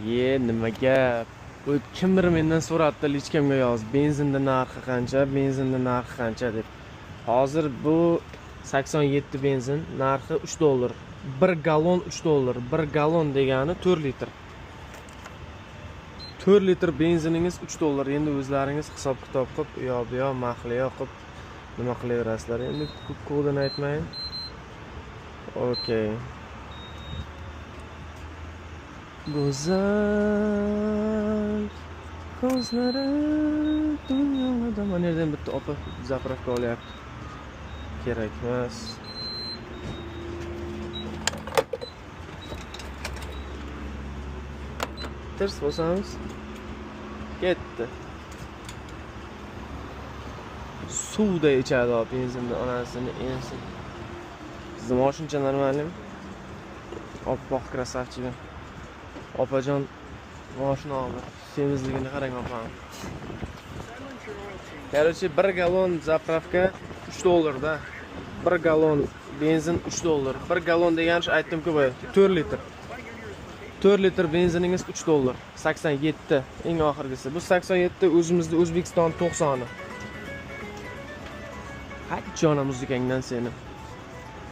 Nima gap? Bu kimdir mendan so'rabdi, hech kimga yozib. Benzinning narxi qancha, benzinning narxi qancha deb. Hozir bu 87 benzin narxi $3. 1 gallon $3. 1 gallon degani 4 litr. 4 litr benziningiz $3. Endi o'zlaringiz hisob kitob qilib, bu yo mahliyo qilib nima qilaverasizlar. Endi kodini aytmang. Okey. Go'zal ko'zlari dunyoda. Mana yerdan bitta opa zapravka olyapti. Kerak emas. Ters bo'lsangiz ketdi. Suvda ichadi benzinni onasini ensin. Sizning mashincha normalmi? Oppoq krasavchik. Opajon mashina oldi. Semizligini qarang opam. Короче, 1 gallon zapravka $3 da. 1 gallon benzin $3. 1 gallon degani aytdim-ku, 4 litr. 4 litr benziningiz $3. 87 eng oxirgisi. Bu 87 o'zimizda O'zbekiston 90'i. Qachon muzikangdan seni.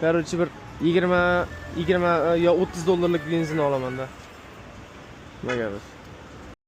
Короче, bir 20 yo $30 benzin olaman da. Nima gap?